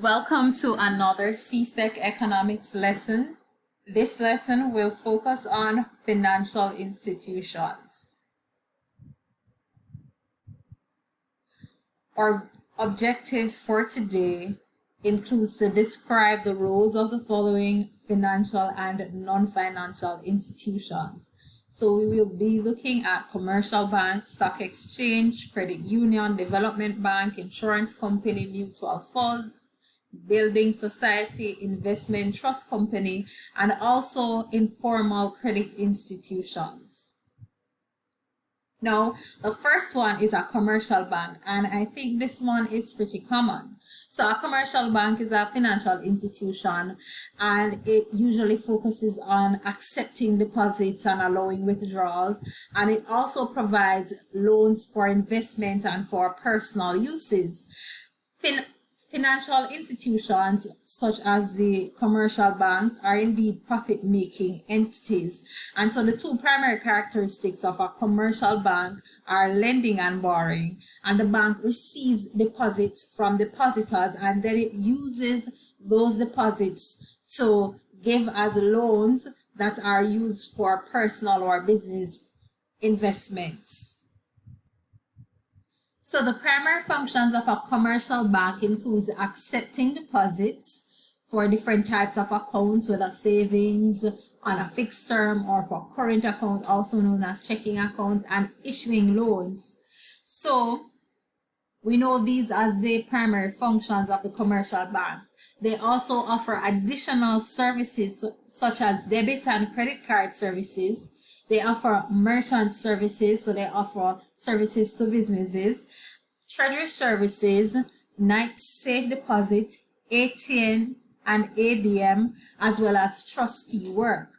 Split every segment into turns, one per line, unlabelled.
Welcome to another CSEC economics lesson. This lesson will focus on financial institutions. Our objectives for today includes to describe the roles of the following financial and non-financial institutions. So we will be looking at commercial bank, stock exchange, credit union, development bank, insurance company, mutual fund, building society, investment trust company, and also informal credit institutions. Now, the first one is a commercial bank, and I think this one is pretty common. So a commercial bank is a financial institution, and it usually focuses on accepting deposits and allowing withdrawals, and it also provides loans for investment and for personal uses. Financial institutions such as the commercial banks are indeed profit-making entities, and so the two primary characteristics of a commercial bank are lending and borrowing, and the bank receives deposits from depositors and then it uses those deposits to give as loans that are used for personal or business investments. So the primary functions of a commercial bank includes accepting deposits for different types of accounts, whether savings on a fixed term or for current account, also known as checking account, and issuing loans. So we know these as the primary functions of the commercial bank. They also offer additional services such as debit and credit card services. They offer merchant services, so they offer services to businesses, treasury services, night safe deposit, ATM and ABM, as well as trustee work.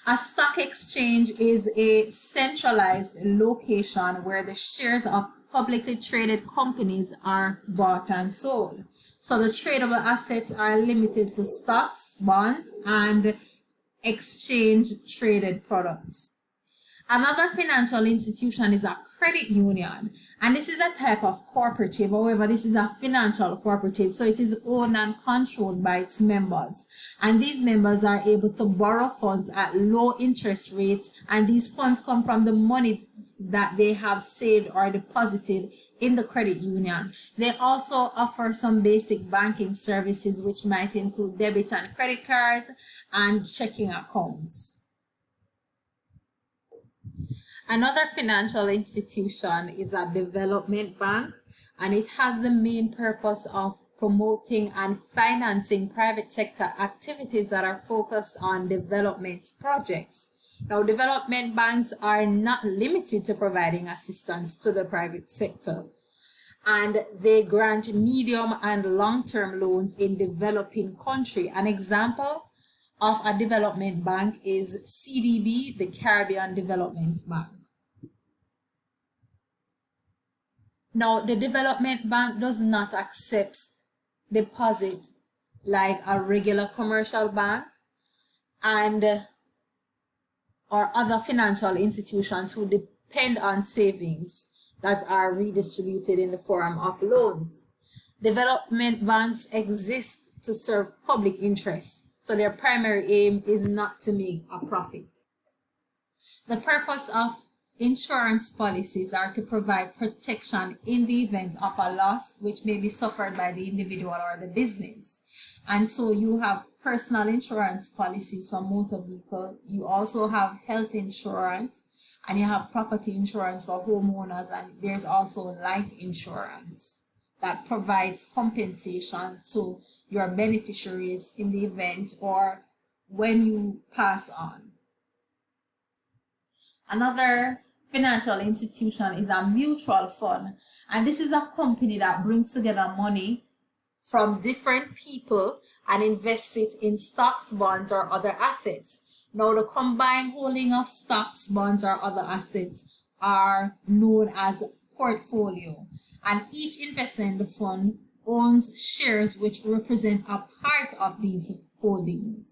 A stock exchange is a centralized location where the shares of publicly traded companies are bought and sold. So the tradable assets are limited to stocks, bonds, and exchange traded products. Another financial institution is a credit union, and this is a type of cooperative. However, this is a financial cooperative, so it is owned and controlled by its members. And these members are able to borrow funds at low interest rates, and these funds come from the money that they have saved or deposited in the credit union. They also offer some basic banking services, which might include debit and credit cards and checking accounts. Another financial institution is a development bank, and it has the main purpose of promoting and financing private sector activities that are focused on development projects. Now, development banks are not limited to providing assistance to the private sector, and they grant medium and long-term loans in developing countries. An example of a development bank is CDB, the Caribbean Development Bank. Now, the development bank does not accept deposit like a regular commercial bank and or other financial institutions who depend on savings that are redistributed in the form of loans. Development banks exist to serve public interest, so their primary aim is not to make a profit. The purpose of insurance policies are to provide protection in the event of a loss which may be suffered by the individual or the business. And so you have personal insurance policies for motor vehicle, you also have health insurance, and you have property insurance for homeowners, and there's also life insurance that provides compensation to your beneficiaries in the event or when you pass on. Another financial institution is a mutual fund, and this is a company that brings together money from different people and invests it in stocks, bonds, or other assets. Now, the combined holding of stocks, bonds, or other assets are known as portfolio, and each investor in the fund owns shares which represent a part of these holdings.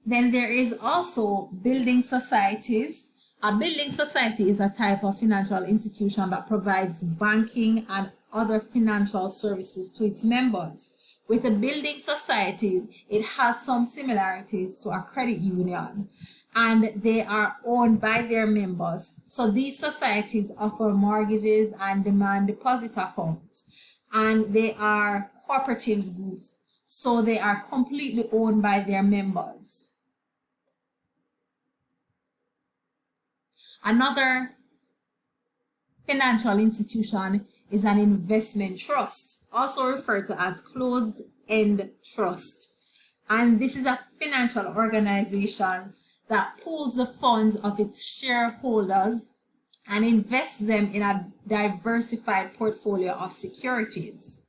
Then there is also building societies, A building society is a type of financial institution that provides banking and other financial services to its members. With a building society, it has some similarities to a credit union, and they are owned by their members. So these societies offer mortgages and demand deposit accounts, and they are cooperatives groups, so they are completely owned by their members. Another financial institution is an investment trust, also referred to as closed-end trust. And this is a financial organization that pools the funds of its shareholders and invests them in a diversified portfolio of securities.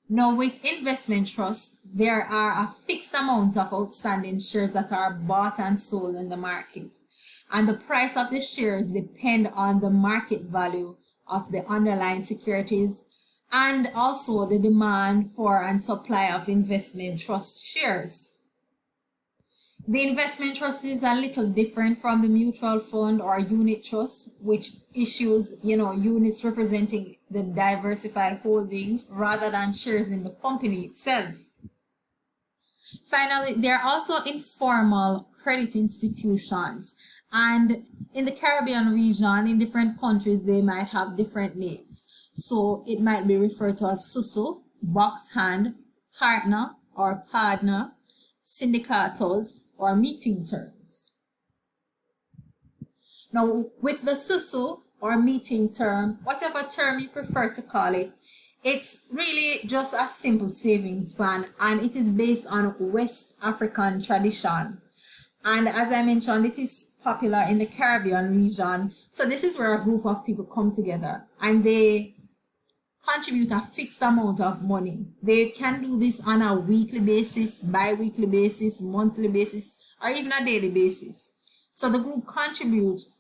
Now, with investment trusts, there are a fixed amount of outstanding shares that are bought and sold in the market, and the price of the shares depend on the market value of the underlying securities and also the demand for and supply of investment trust shares. The investment trust is a little different from the mutual fund or unit trust, which issues, units representing the diversified holdings rather than shares in the company itself. Finally, there are also informal credit institutions, and in the Caribbean region, in different countries, they might have different names. So it might be referred to as SUSU, box hand, partner or partner, syndicatos, or meeting terms. Now, with the SUSU or meeting term, whatever term you prefer to call it, it's really just a simple savings plan, and it is based on West African tradition. And as I mentioned, it is popular in the Caribbean region. So this is where a group of people come together and they contribute a fixed amount of money. They can do this on a weekly basis, bi-weekly basis, monthly basis, or even a daily basis. So the group contributes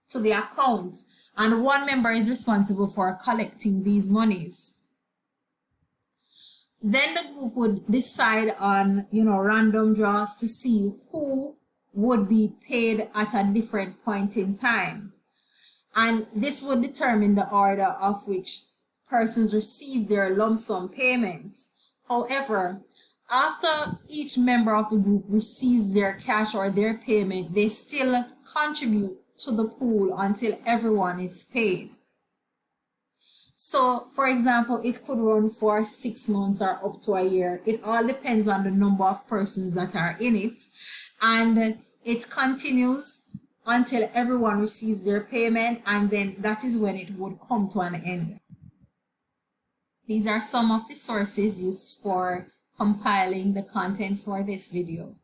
to the account, and one member is responsible for collecting these monies. Then the group would decide on, random draws to see who would be paid at a different point in time. And this would determine the order of which persons receive their lump sum payments. However, after each member of the group receives their cash or their payment, they still contribute to the pool until everyone is paid. So, for example, it could run for 6 months or up to a year. It all depends on the number of persons that are in it. And it continues until everyone receives their payment, and then that is when it would come to an end. These are some of the sources used for compiling the content for this video.